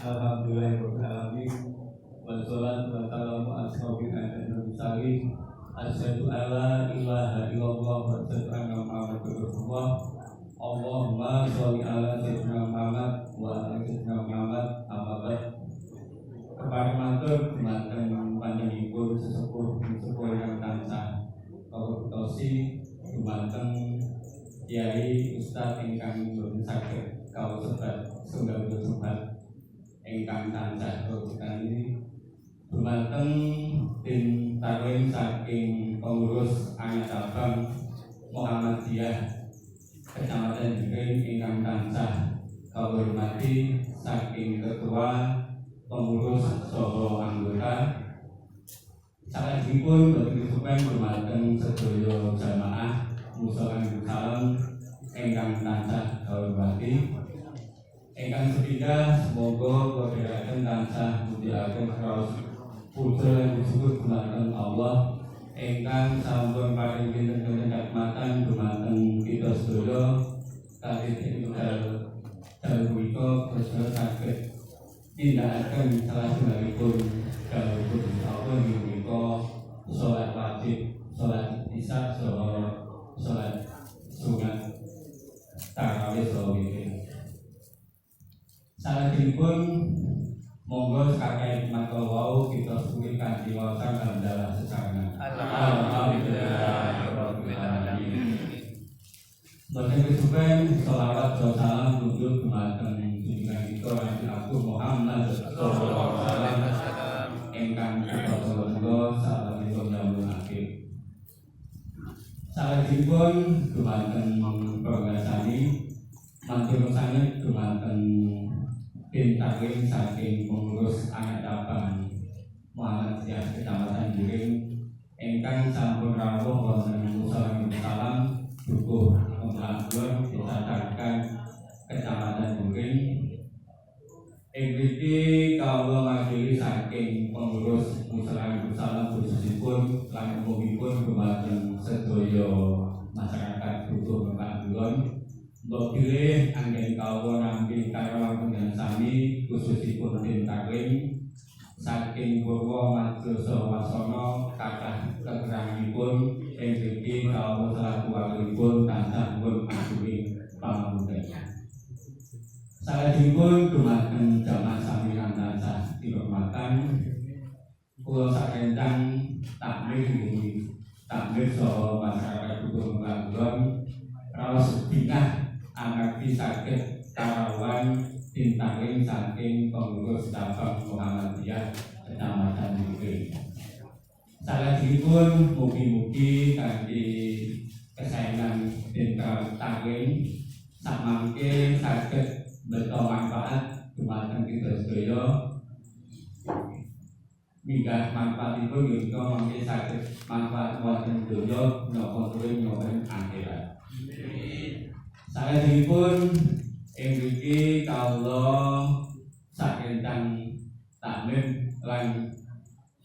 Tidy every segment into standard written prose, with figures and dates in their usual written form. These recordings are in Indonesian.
Alhamdulillahirabbil alamin. Wassalatu wassalamu ala asyrofil mursalin. Asyhadu alla ilaha illallah wa asyhadu anna Muhammadar Rasulullah. Allahumma sholli ala sayyidina Muhammad wa ala sayyidina Muhammad. Amma ba'd. Kepada matur dumateng panjenenganipun sesepuh yang tansah kawrutosi dumateng Kiai Ustaz ingkang boten saged kawusebat setunggal sebat ingkang tansah kawrutosi dumateng tim tarwim saking pengurus anak cabang Muhammadiyah Kecamatan Jengking ingkang tansah kawuhormati saking ketua pengurus saha anggota salajengipun boten kesupen dumateng sedaya jamaah musala salam ingkang tansah kawuhormati. Ingkang sepindah semoga kawedharaken tansah mujiaken raos puja lan syukur dumateng Allah ingkang sampun paring pinten kenikmatan dumateng kita sedaya kalih dalem punika Gusti saged tindakaken salajengipun dawuh Allah menika salat wajib, salat isya saha salat sunat tarawih saha witir. Salajengipun monggo sekalian hikmat wau kita suwun kanthi wawasan alhamdulillah sesarengan. Alhamdulillahirabbil alamin. Boten kesupen shalawat dan salam nuju dumateng junjungan kita Nabi Agung Muhammad sallallahu alaihi wasallam ingkang kita sembah salawatipun yaumul akhir. Salajengipun dumateng prangasani matur sanget dumateng tim tarwim saking pengurus anak cabang Muhammadiyah Kecamatan Jengking ingkang sampun rawuh wonten musala salam dukuh pemelakuan disadarkan Kecamatan Jengking. Ing mriki kawula makili saking pengurus musala salam khususipun lan umumipun dumateng sedaya masyarakat dukuh pemelakuan. Mbok pilih anggen kawula nampi karo dengan sami khususipun tim tarwim saking Purwo Madyoso Wasana kathah keteranganipun ing mriki kawula selaku wakilipun tansah nyuwun agung pangapunten. Salajengipun dumateng jamaah sami lan tansah dihormatan kula sakencang takmir saha masyarakat Dukuh Pemelakuan raos bingah amargi saged karawan tintaking saking pengurus cabang Muhammadiyah Kecamatan Jengking. Salajengipun mugi-mugi kanthi kesayangan tintaking samangke saged mbeta manfaat dumateng kita sedaya. Minggah manfaatipun menika mangke saged manfaat wonten donya napa tuwin wonten akhirat. Salajengipun ing mriki kawula sakencang takmir lan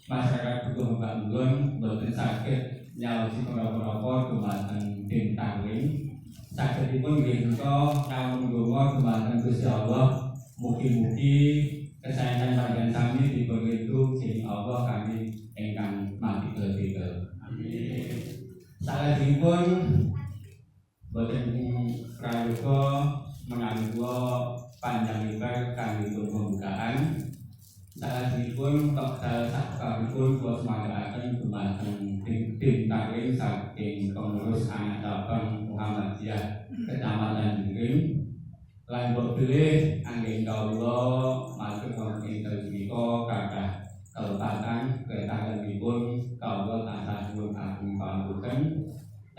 masyarakat Dukuh Pemelakuan boten saged nyaosi menapa-napa dumateng tim tarwim. Sagedipun nggih menika namung donga dumateng Gusti Allah mugi-mugi kesayangan panjenengan sami dipunrindu dening Allah kanthi ingkang matigel-tigel. Amin. Salajengipun boten prayoga menangga panjang lebar kangge pembukaan. Salajengipun wekdal sakaripun kula semangataken dumateng tim tarwim saking pengurus anak cabang Muhammadiyah Kecamatan Jengking. Lan mbok bilih anggen kawula matur wonten ing punika kathah kelepatan ketanganipun kawula tansah nyuwun agung pangapunten.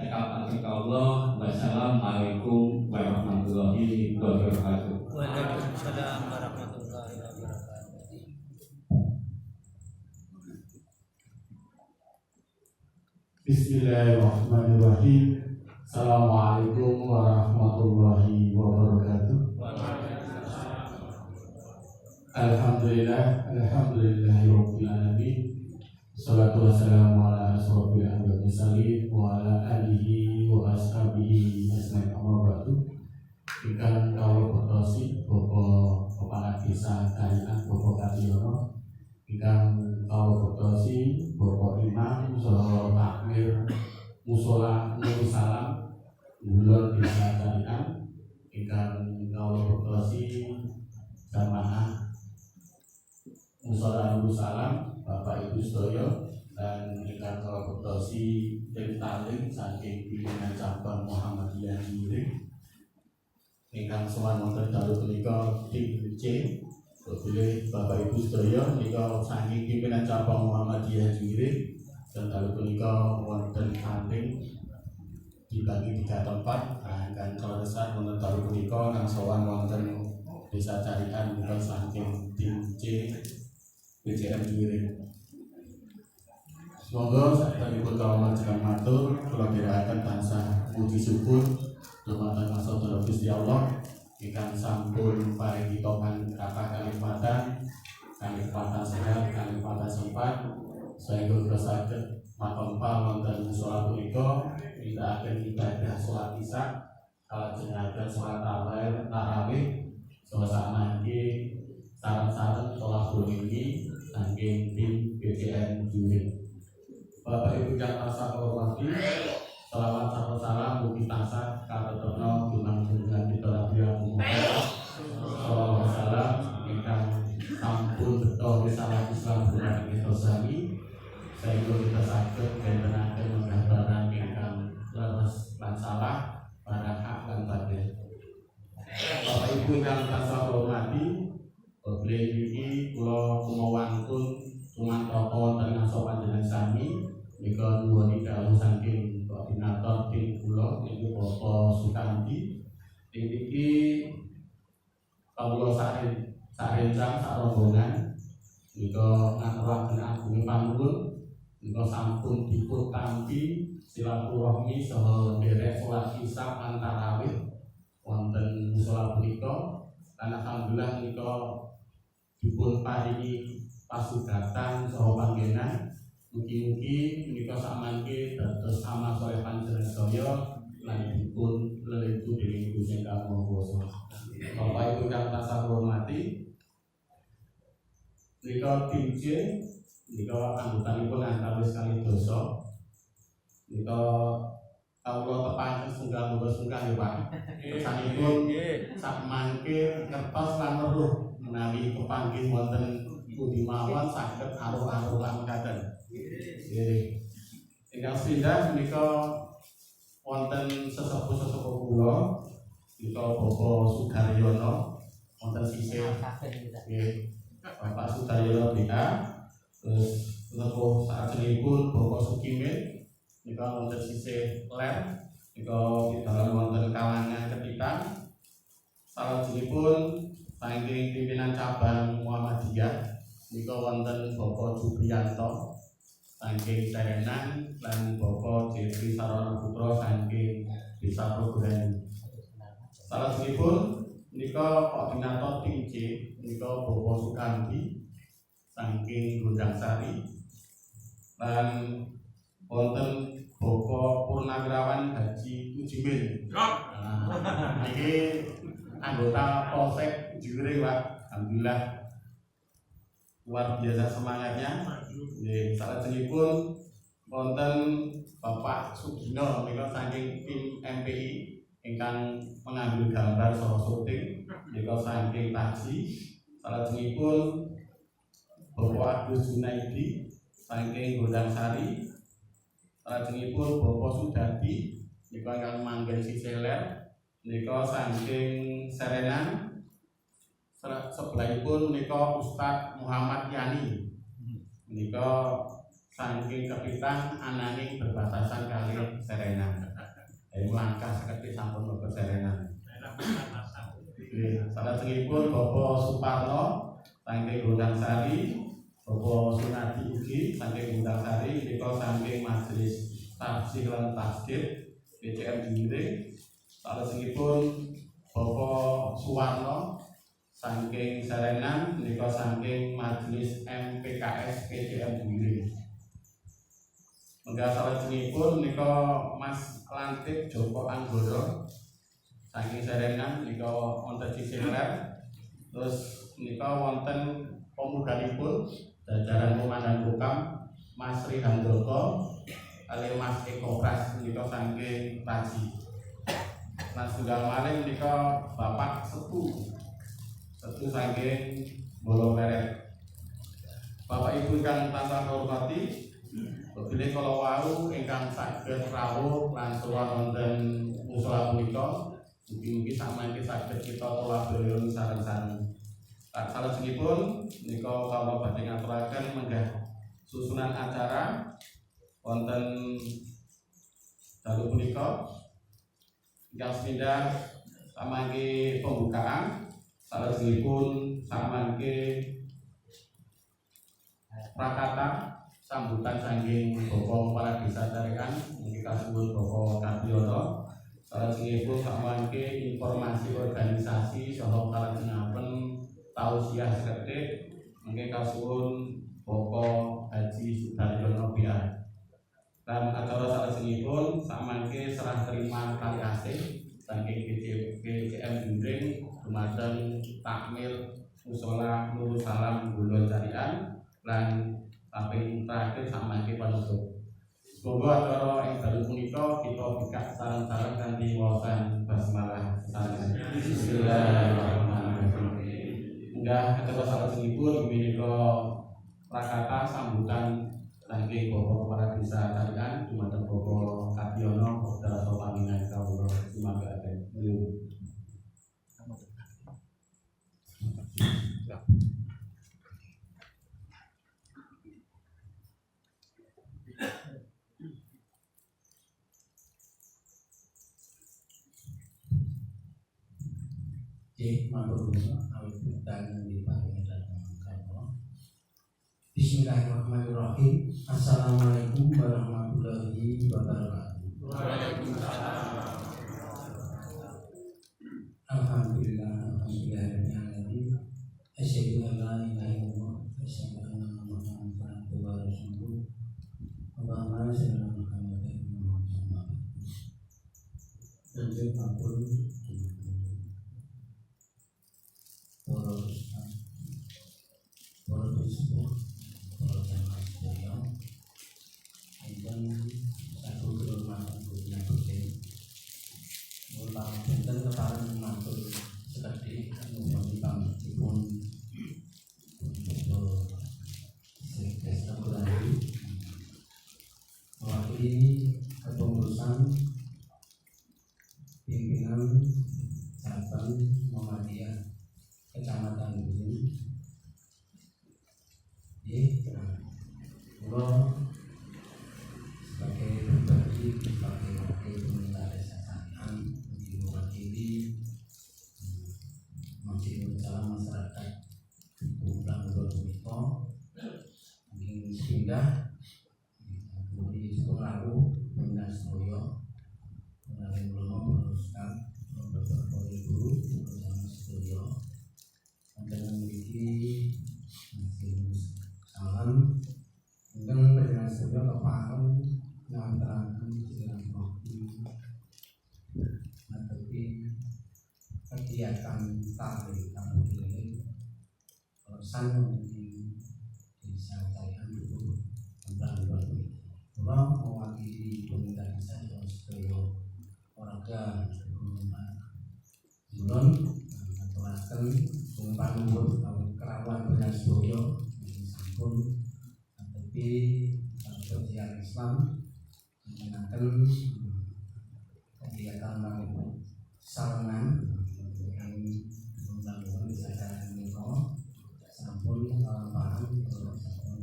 Wassalamualaikum warahmatullahi wabarakatuh. Waalaikumsalam warahmatullahi wabarakatuh. Bismillahirrahmanirrahim. Assalamualaikum warahmatullahi wabarakatuh. Alhamdulillahirabbil alamin. Salatu wassalamu ala asrofil anbiya'i mursalin wa ala alihi wa ashabihi ajmain amma ba'du. Ingkang kawula berkasi Bapak Kepala Desa Karian Bapak Karyono ingkang kawula bektosi Bapak Imam saha takmir Mushola Nur Salam Ngulon Desa Karian ingkang kawula bektosi jamaah Mushola Nur Salam Bapak Ibu sedaya dan ingkang kawula bektosi tim talim saking pimpinan cabang Muhammadiyah Jimring ingkang sowan wonten dalu punika tim C boleh Bapak Ibu sedaya nika saking pimpinan cabang Muhammadiyah Jimring dan dalu punika wonten kanting dibagi 3 tempat ingkang kalesat wonten dalu punika kang sowan wonten Desa Carikan nika saking tim C BCM Jimring. Semoga sadanipun kawula jenengan matur kula kiraaken tansah puji syukur dumateng Asma Gusti Allah ingkang sampun paring kita kanikmatan sehat, kanikmatan sempat sehingga kita saged matempa wonten mushola punika nindakaken ibadah salat Isya kalajengaken salat tarawih saha sakmangke sareng-sareng salat bunyi saking tim BCN Jimring. Bapak Ibu yang tansah hormati, selawat sareng salam mugi tansah katutna dumateng junjungan kita Nabi Muhammad sallallahu alaihi wasallam ingkang sampun beto risalah Islam dumateng kita sami sehingga kita saged bentenaken menggambaran ingkang leres lan salah barang hak lan batil. Bapak Ibu yang tansah hormati, bilih iki kula kumawantun sumantaka wonten ngarsa panjenengan sami nika nuwun dawuh saking koordinator tim kula niku Bapak Sukanti. Iki kawula sarencang sarombongan nika ngaturaken agung panuwun nika sampun dipun tampi silaturahmi saha nderek salat Isya lan tarawih wonten mushola punika lan alhamdulillah nika dipun paringi pasugatan saha panggenan. Mugi-mugi menika samangke dados amal saleh panjenengan sedaya lan dipun leletu dening Gusti Maha Kuwasa. Bapak Ibu kang tansah hormati, nika tim C nika anggotanipun antawis kalih dasa. Nika kawula tepaken sunggal ya Pak. Sanipun sakmangke ngertos lan weruh menawi kepanggih wonten pundi mawon saged aruh-aruh lan mekaten. Ingkang sepindah menika wonten sesepuh-sesepuh kula nika Bapak Sudaryono wonten sisih Bapak Sudaryono BA terus sesepuh sajenipun Bapak Sukimin nika wonten sisih ler nika dalam wonten kalangan ketitan salajengipun saking pimpinan cabang Muhammadiyah nika wonten Bapak Jubriyanto saking Serenan lan Bapak Jeffrey Sarwana Putra saking Desa Program. Salajengipun nika koordinator tim C nika Bapak Sukanti saking Gondang Sari lan wonten Bapak Purnawirawan Haji Ujimin. Niki anggota Polsek Jimring Pak. Alhamdulillah luar biasa semangatnya. Nggih, salajengipun wonten Bapak Sugino nika saking tim MPI ingkang mengambil gambar saha syuting nika saking taksi. Salajengipun Bapak Agus Junaidi saking Gondang Sari. Salajengipun Bapak Sudardi nika ingkang manggen sisih ler nika saking Serenan. Sebelahipun menika Ustadz Muhammad Yani menika saking Kepitan ananing berbatasan kali Serenan. Langkah sekedhik sampun mlebu Serenan. Salajengipun Bapak Suparno saking Gondang Sari, Bapak Sunadi ugi saking Gondang Sari menika saking Majelis Tafsir lan Tasdid BCM Jimring. Salajengipun Bapak Suwarno saking Serenan menika saking Majelis MPKS PCM Jimring. Mengga salajengipun menika Mas Lantik Joko Anggoro saking Serenan menika wonten sisih ler Terus menika wonten pemudanipun jajaran komandan Kokam Mas Rihandoko kali Mas Eko Pras menika saking Paji. Nah setunggal malih menika Bapak Setu saking Bolo Pleret. Bapak Ibu ingkang tansah hormati, bilih kala wau ingkang saged rawuh lan sowan wonten musala punika, mugi-mugi samangke saged kita tolak-beliun sareng-sareng. Salajengipun menika kawula badhe ngaturaken menggah susunan acara wonten dalu punika ingkang sepindhah samangke pembukaan, salajengipun samangke prakata sambutan saking Bapak Kepala Desa Carekan niki kasuwun Bapak Kadiono. Salajengipun samangke informasi organisasi saha kalajengaken tausiah sekedhik niki kasuwun Bapak Haji Sudaryono Biar. Dan acara salajengipun samangke serah terima kali asih saking BCM Jundring dumateng takmir musala Nurul Salam Gulon Carian lan sampai terakhir samangke panutup. Semoga acara ing dalu punika kita bikak sareng-sareng kanthi wawasan basmalah sareng. Bismillahirrahmanirrahim. Enggak acara salajengipun menika prakata sambutan saking Bapak Kepala Desa Carian dumateng Bapak Kadiono Dasa Pamingan kawula sumanggaken. Bismillahirrahmanirrahim. Assalamualaikum warahmatullahi wabarakatuh. Waalaikumsalam. Alhamdulillah, alhamdulillahirrahmanirrahim. Asyhadu an la ilaha illallah wa asyhadu anna Muhammadan abduhu wa rasuluh. Allahumma shalli ala Muhammadin wa ala ali Muhammad. Para ustaz, para sepuh, para jamaah sekalian, ingkang sampun kehormatan dunia berkah, mulang benten kepareng matur sekedhik mugi pamripun Sekdes Kulandi mewakili kepengurusan pimpinan cabang Muhammadiyah Kecamatan Gunung. Kalau sebagai pribadi, sebagai wakil pemerintah desa Carian, mewakili masyarakat masyarakat Pulang Punika, ingin pindah kemudian sekolah pemindah Semoyo, mengalami belum meneruskan beberapa guru bersama Semoyo. Dan memiliki salam dengan berjalan saja kepahaman yang terangkan dalam waktu tetapi kegiatan tari kampung ini sangat di desa Carian dulu membangun orang mewakili pemerintah desa sebagai warga belum aturaken panunut kerawan beras boyo sampun tapi kegiatan Islam menggunakan kegiatan bangun sarangan yang membangun desa Niko sampun paham sampun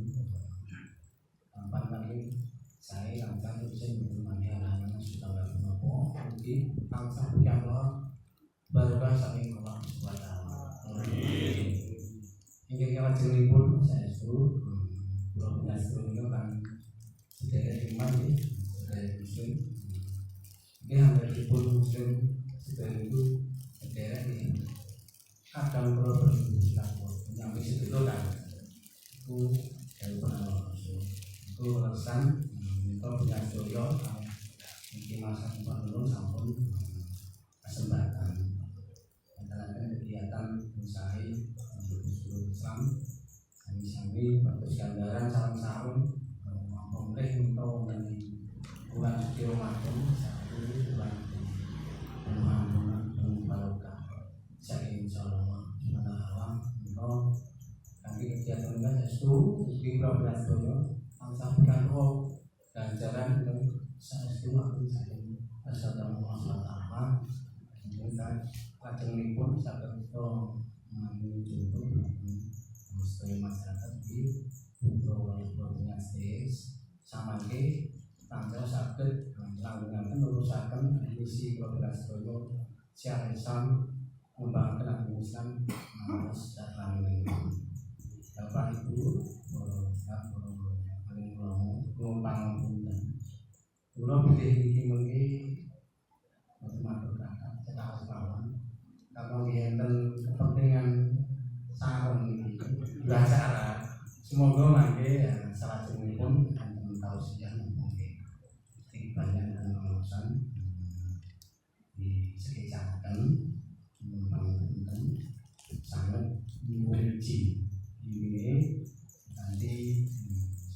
tampan lagi saya langkah usia menemani anak-anak sudah bernopo mungkin bangsa punya Allah barokah saking Allah SWT. Ingin kawat jenipun saya suruh pulau Pulau itu kan sederet iman ya, sederet muslim. Ini hampir muslim sederet itu sederet ini kadang pulau berlaku sampai situ kan itu dari penawar itu alasan kita punya joyo mungkin masa penuh sampun kesempatan kegiatan usaha kegiatan kan itu di program dono sampaikan roh dan jalan untuk saestu aku saya assalamualaikum warahmatullahi wabarakatuh. Lajeng pun saged menuju mesti masyarakat di Provinsi Stes samangke tanggal saged langgungan urusaken misi Provinsi Dono siaresan membangun Islam secara Bapak Ibu paling numpang punten kula bilih iki mengki matur kakak cekak mawon kalau enten kepentingan sareng iki acara semoga mangke salajengipun enten tausiah mungkin banyak urusan disekicaken membangun sangat menguji ini nanti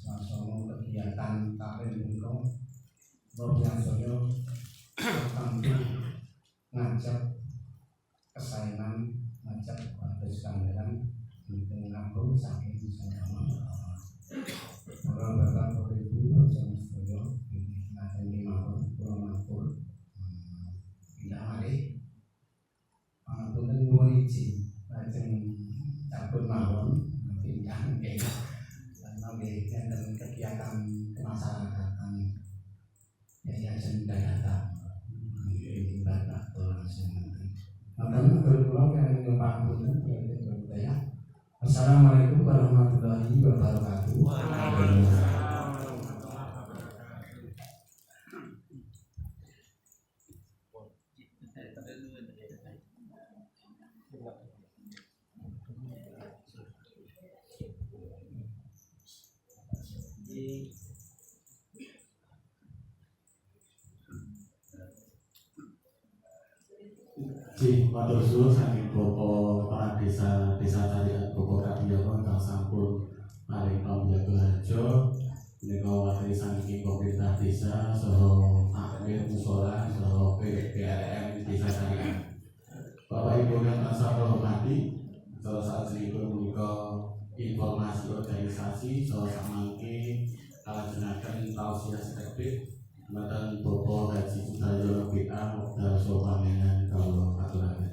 sama kegiatan tahun untuk Provinsi akan ngajak kesayangan ngajak warga sekalian untuk mengaku saking orang bapak ibu jangan setuju nanti dimau pulang makul tidak hari pengakuan menguji lajeng cabut mawon pindah ke dan kegiatan kemasyarakatan yayasan daya ibadah langsung makanya berpulang yang membangun budaya. Assalamualaikum warahmatullahi wabarakatuh. Matur suwun saking Bapak para desa carian Bapak Kadiono ingkang sampun paring pamjaga harjo menika wakil saking pemerintah desa saha akhir mushola saha PRM desa carian. Bapak Ibu yang tansah kula hormati, salah salajengipun menika informasi organisasi saha samangke kalajengaken tausiah sedherek Bapak Haji Sudayono BA Modal Sopangenan kalau aturaken.